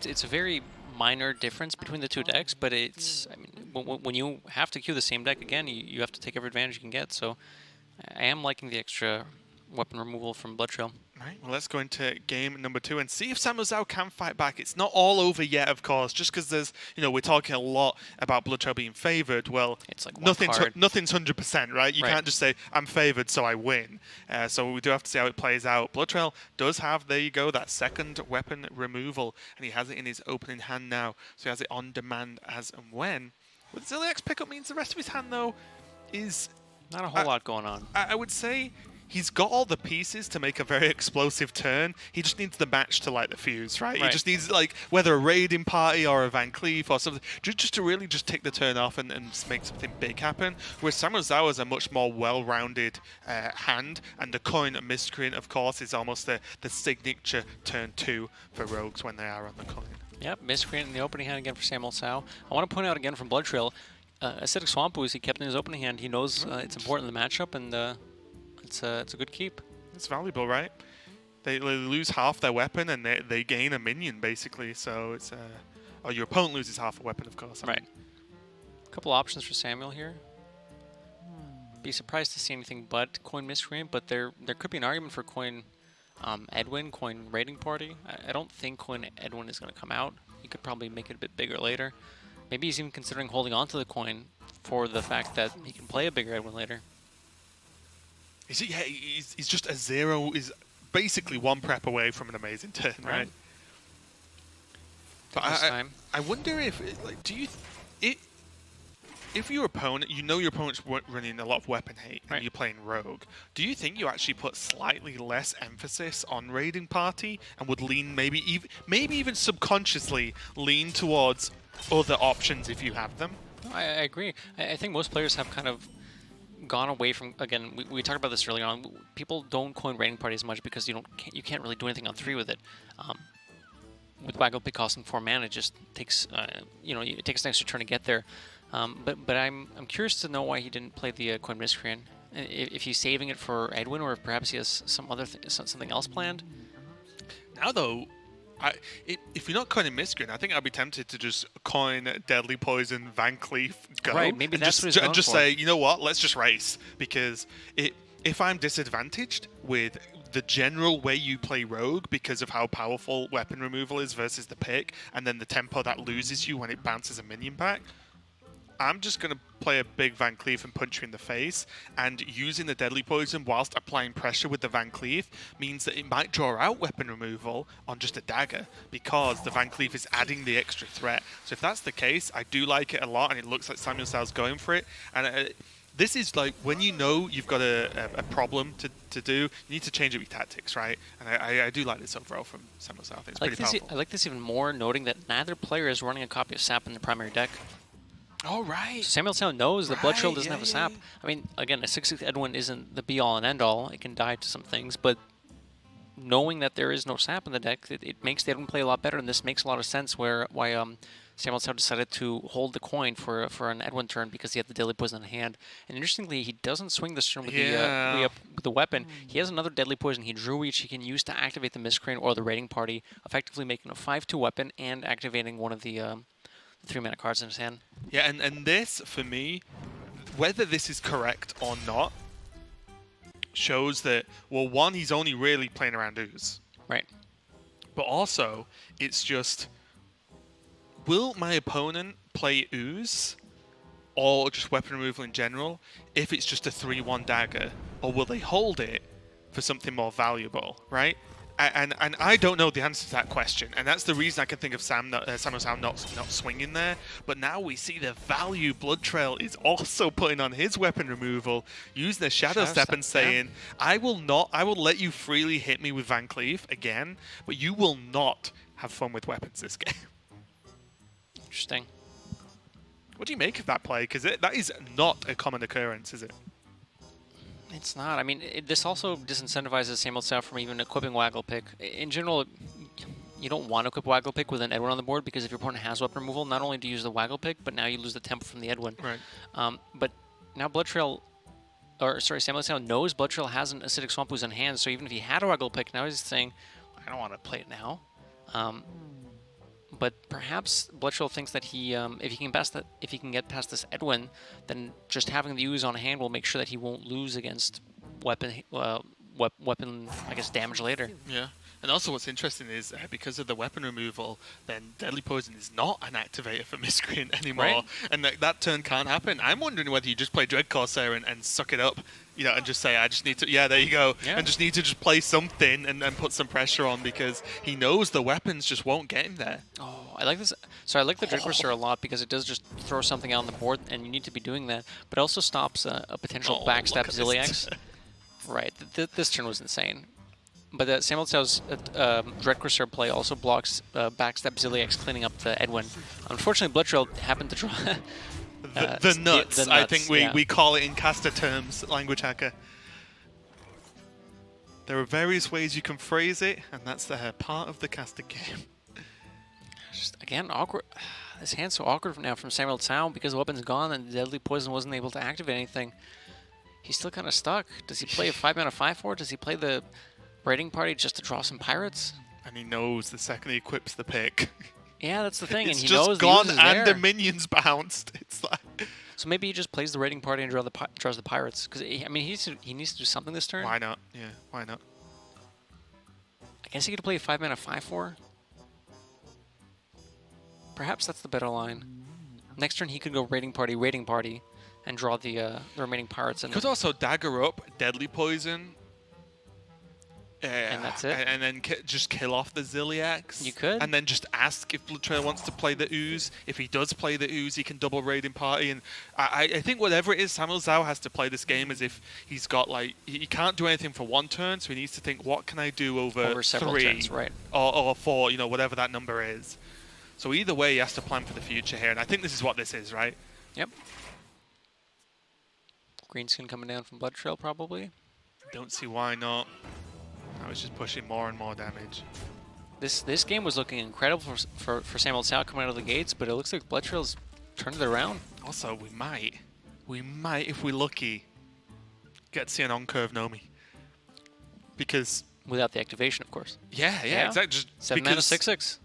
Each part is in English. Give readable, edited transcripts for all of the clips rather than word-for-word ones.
it's a very minor difference between the two decks, but it's, I mean, when you have to queue the same deck again, you have to take every advantage you can get. So I am liking the extra weapon removal from BloodTrail. Right, well, let's go into game number 2 and see if SamuelTsao can fight back. It's not all over yet, of course, just because there's, we're talking a lot about BloodTrail being favored. Well, it's like nothing's 100%, right? You can't just say, I'm favored, so I win. So we do have to see how it plays out. BloodTrail does have, there you go, that second weapon removal, and he has it in his opening hand now, so he has it on demand as and when. With Ziliak's pickup means the rest of his hand, though, is... not a whole lot going on. I would say... he's got all the pieces to make a very explosive turn. He just needs the match to light the fuse, right? He just needs, like, whether a raiding party or a Van Cleef or something, just to really just take the turn off and make something big happen. Whereas SamuelTsao is a much more well-rounded hand, and the coin miscreant, of course, is almost the signature turn 2 for rogues when they are on the coin. Yep, miscreant in the opening hand again for SamuelTsao. I want to point out again from BloodTrail, Acidic Swamp Ooze he kept in his opening hand. He knows it's important in the matchup, and... it's a good keep. It's valuable, right? They lose half their weapon and they gain a minion, basically. So it's or your opponent loses half a weapon, of course. Right. A couple options for Samuel here. Be surprised to see anything but coin miscreant, but there could be an argument for coin Edwin, coin raiding party. I don't think coin Edwin is going to come out. He could probably make it a bit bigger later. Maybe he's even considering holding on to the coin for the fact that he can play a bigger Edwin later. Yeah, he's just a 0. Is basically one prep away from an amazing turn, right? But I wonder if, like, if your opponent, your opponent's running a lot of weapon hate and you're playing rogue, do you think you actually put slightly less emphasis on raiding party and would lean maybe even subconsciously lean towards other options if you have them? I agree. I think most players have kind of gone away from, again, we talked about this earlier on, people don't coin raiding party as much because you can't really do anything on 3 with it. With Waggle Pig costing 4 mana, it just takes it takes an extra turn to get there. But I'm curious to know why he didn't play the coin miscreant. If he's saving it for Edwin, or if perhaps he has some other something else planned. Now though, if you're not coining miscreant, I think I'd be tempted to just coin Deadly Poison, Van Cleef, go. Right, maybe that's what he's going just for. say, you know what, let's just race. Because if I'm disadvantaged with the general way you play rogue because of how powerful weapon removal is versus the pick, and then the tempo that loses you when it bounces a minion back, I'm just going to play a big Van Cleef and punch you in the face, and using the Deadly Poison whilst applying pressure with the Van Cleef means that it might draw out weapon removal on just a dagger because the Van Cleef is adding the extra threat. So if that's the case, I do like it a lot, and it looks like SamuelTsao's going for it. And this is like when you know you've got a problem to do, you need to change up your tactics, right? And I do like this overall from SamuelTsao. I think it's pretty powerful. I like this even more, noting that neither player is running a copy of Sap in the primary deck. Oh, right. So SamuelTsao knows that BloodTrail doesn't have a sap. I mean, again, a 6/6 Edwin isn't the be-all and end-all. It can die to some things, but knowing that there is no sap in the deck, it makes the Edwin play a lot better, and this makes a lot of sense why SamuelTsao decided to hold the coin for an Edwin turn because he had the Deadly Poison in hand. And interestingly, he doesn't swing this turn with the weapon. He has another Deadly Poison he drew, which he can use to activate the Miscreant or the Raiding Party, effectively making a 5/2 weapon and activating one of the 3-mana cards in his hand. Yeah, and this, for me, whether this is correct or not, shows that, well, one, he's only really playing around Ooze. Right. But also, it's just, will my opponent play Ooze or just weapon removal in general if it's just a 3/1 dagger? Or will they hold it for something more valuable, right? And I don't know the answer to that question, and that's the reason I can think of SamuelTsao not swinging there. But now we see the value BloodTrail is also putting on his weapon removal, using the Shadow Step and saying, I will let you freely hit me with Van Cleef again, but you will not have fun with weapons this game. Interesting. What do you make of that play? Because that is not a common occurrence, is it? It's not. I mean, this also disincentivizes SamuelTsao from even equipping Waggle Pick. In general, you don't want to equip Waggle Pick with an Edwin on the board because if your opponent has weapon removal, not only do you use the Waggle Pick, but now you lose the tempo from the Edwin. Right. But now SamuelTsao knows BloodTrail has an Acidic Swamp Ooze in hand, so even if he had a Waggle Pick, now he's saying, I don't want to play it now. But perhaps BloodTrail thinks that he, if he can get past this Edwin, then just having the Ooze on hand will make sure that he won't lose against weapon, I guess, damage later. Yeah. And also what's interesting is because of the weapon removal, then Deadly Poison is not an activator for Miscreant anymore. Right. And that turn can't happen. I'm wondering whether you just play Dread Corsair and suck it up, and just say, I just need to, there you go. Yeah. And just need to just play something and put some pressure on because he knows the weapons just won't get him there. Oh, I like this. So I like the Dread Corsair a lot because it does just throw something out on the board, and you need to be doing that. But it also stops a potential backstab look at this Ziliax. Right. This turn was insane. But SamuelTsAo's Dread Corsair play also blocks backstab Ziliax, cleaning up the Edwin. Unfortunately, BloodTrail happened to draw the nuts. the nuts. I think we call it in caster terms, language hacker. There are various ways you can phrase it, and that's the part of the caster game. Just, again, awkward. This hand's so awkward now from SamuelTsAo because the weapon's gone and Deadly Poison wasn't able to activate anything. He's still kind of stuck. Does he play a 5-mana 5/4? Does he play the Raiding Party just to draw some pirates? And he knows the second he equips the pick. Yeah, that's the thing. It's and he just knows gone the Ooze is and there. the minions bounced. It's like, So maybe he just plays the Raiding Party and draws the pirates. Because I mean, he needs to do something this turn. why not? Yeah, why not? I guess he could play a 5-mana 5/4. Perhaps that's the better line. Next turn he could go Raiding Party, and draw the remaining pirates. And Could also dagger up Deadly Poison. And that's it? And then just kill off the Ziliax. You could. And then just ask if BloodTrail wants to play the Ooze. If he does play the Ooze, he can double Raiding Party. And I think whatever it is, SamuelTsAo has to play this game as if he's got, like, he can't do anything for one turn, so he needs to think, what can I do over several 3? turns, right. Or 4, whatever that number is. So either way, he has to plan for the future here. And I think this is what this is, right? Yep. Greenskin coming down from BloodTrail, probably. Don't see why not. I was just pushing more and more damage. This game was looking incredible for SamuelTsAo coming out of the gates, but it looks like BloodTrail's turned it around. Also, we might, if we're lucky, get to see an on-curve Nomi. Because... Without the activation, of course. Yeah, exactly. Just 7 mana 6/6.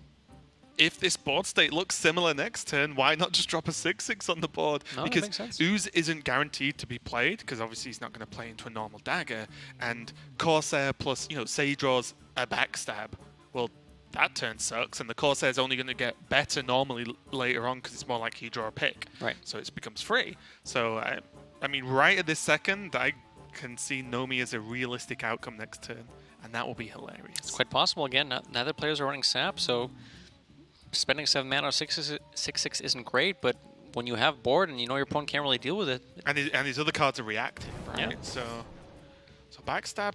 If this board state looks similar next turn, why not just drop a 6/6 on the board? No, because that makes sense. Ooze isn't guaranteed to be played, because obviously he's not going to play into a normal dagger. And Corsair plus, say he draws a backstab. Well, that turn sucks, and the Corsair's only going to get better normally later on, because it's more likely you draw a pick. Right. So it becomes free. So, I mean, right at this second, I can see Nomi as a realistic outcome next turn, and that will be hilarious. It's quite possible. Again, neither players are running sap, so spending 7 mana on 6/6 isn't great, but when you have board and you know your opponent can't really deal with it. And his other cards are reactive, right? Yeah. So backstab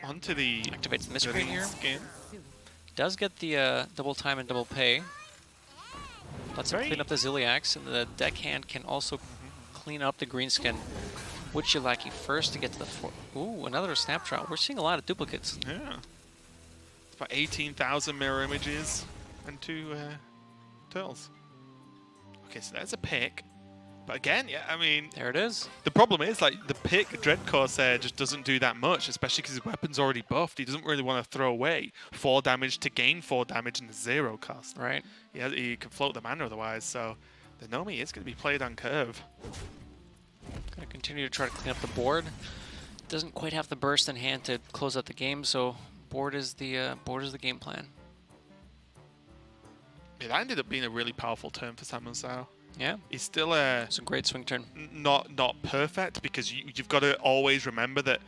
onto the Activates the Miscreant here. Skin. Does get the double time and double pay. Let's Very- clean up the Ziliax, and the deckhand can also clean up the Greenskin. Would you like you first to get to the 4? Ooh, another snapshot. We're seeing a lot of duplicates. Yeah. It's about 18,000 mirror images and 2 turtles. Okay, so that's a pick. But again, yeah, I mean, There it is. the problem is, like, the pick Dread Corsair just doesn't do that much, especially because his weapon's already buffed. He doesn't really want to throw away 4 damage to gain 4 damage in the 0 cost. Right. Yeah, he can float the mana otherwise, so the Nomi is going to be played on curve. Gonna continue to try to clean up the board. Doesn't quite have the burst in hand to close out the game, so board is the game plan. Yeah, that ended up being a really powerful turn for SamuelTsAo. Yeah, He's still it's a great swing turn. not perfect, because you've got to always remember that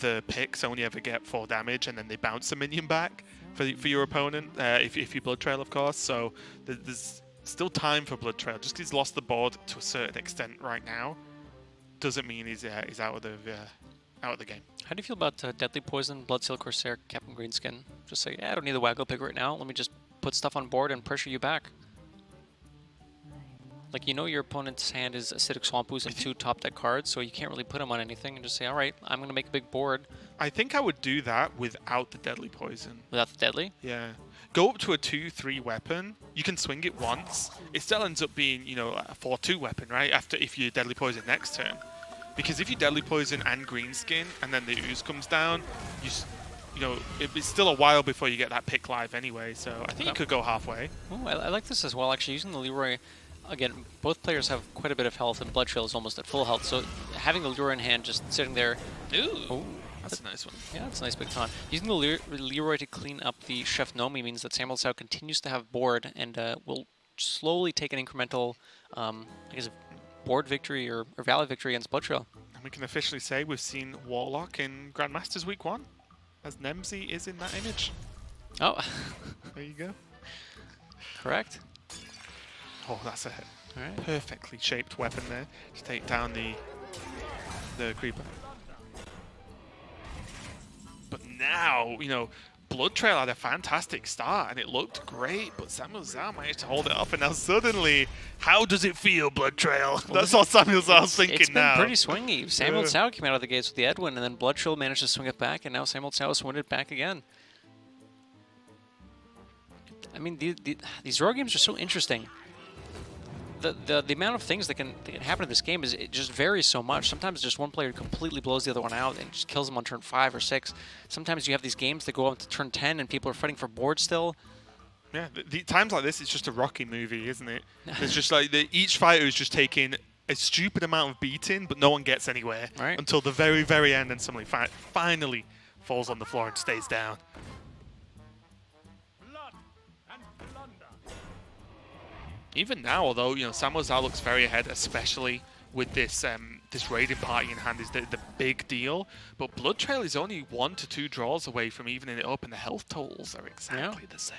the picks only ever get 4 damage, and then they bounce a minion back for your opponent, if you BloodTrail, of course. So there's still time for BloodTrail. Just because he's lost the board to a certain extent right now doesn't mean he's out of the game. How do you feel about Deadly Poison, Bloodseal Corsair, Captain Greenskin? Just say, yeah, I don't need the Waggle Pig right now. Let me just put stuff on board and pressure you back. Like, your opponent's hand is Acidic Swamp Ooze and 2 top deck cards, so you can't really put them on anything and just say, all right, I'm going to make a big board I think I would do that without the Deadly Poison. without the Deadly. Yeah. Go up to a 2/3 weapon. You can swing it once. It still ends up being, a 4/2 weapon, right? If you Deadly Poison next turn. Because if you Deadly Poison and Greenskin, and then the Ooze comes down, you know, it's still a while before you get that pick live anyway, so I think you could go halfway. Oh, I like this as well, actually. Using the Leroy, again, both players have quite a bit of health, and BloodTrail is almost at full health, so having the Leroy in hand, just sitting there... Ooh, that's a nice one. Yeah, that's a nice big taunt. Using the Leroy to clean up the Chef Nomi means that SamuelTsao continues to have board, and will slowly take an incremental, I guess, board victory or valid victory against BloodTrail. And we can officially say we've seen Warlock in Grandmasters Week 1, as Nemzi is in that image. Oh. There you go. Correct. Oh, that's a Right. perfectly shaped weapon there to take down the creeper. But now, you know, BloodTrail had a fantastic start and it looked great, but SamuelTsao managed to hold it up, and now suddenly, how does it feel, BloodTrail? Well, that's what SamuelTsao's thinking it's now. It's been pretty swingy. SamuelTsao came out of the gates with the Edwin, and then BloodTrail managed to swing it back, and now SamuelTsao swung it back again. I mean, these road games are so interesting. The amount of things that can happen in this game is, it just varies so much. Sometimes just one player completely blows the other one out and just kills them on turn 5 or 6. Sometimes you have these games that go up to turn 10 and people are fighting for board still. Yeah, the times like this, it's just a Rocky movie, isn't it? It's just like each fighter is just taking a stupid amount of beating, but no one gets anywhere until the very, very end, and somebody finally falls on the floor and stays down. Even now, although, you know, SamuelTsao looks very ahead, especially with this this raiding party in hand, is the big deal. But BloodTrail is only 1 to 2 draws away from evening it up, and the health totals are exactly the same.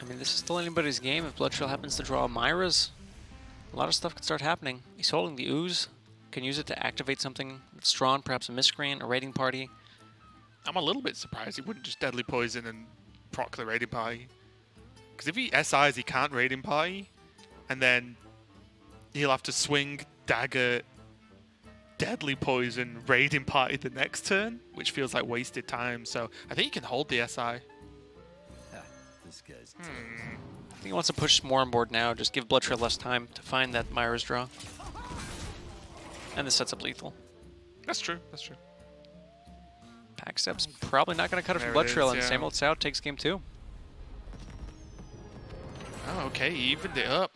I mean, this is still anybody's game. If BloodTrail happens to draw Myra's, a lot of stuff could start happening. He's holding the Ooze, can use it to activate something that's drawn, perhaps a miscreant, a raiding party. I'm a little bit surprised he wouldn't just deadly poison and proc the raiding party. Because if he SIs, he can't raiding party, and then he'll have to swing, dagger, deadly poison, raiding party the next turn, which feels like wasted time. So I think he can hold the SI. I think he wants to push more on board now, just give BloodTrail less time to find that Myra's draw. And this sets up lethal. That's true, that's true. Pack step's probably not going to cut it from BloodTrail, and SamuelTsao takes game 2. Oh, okay, he evened it up.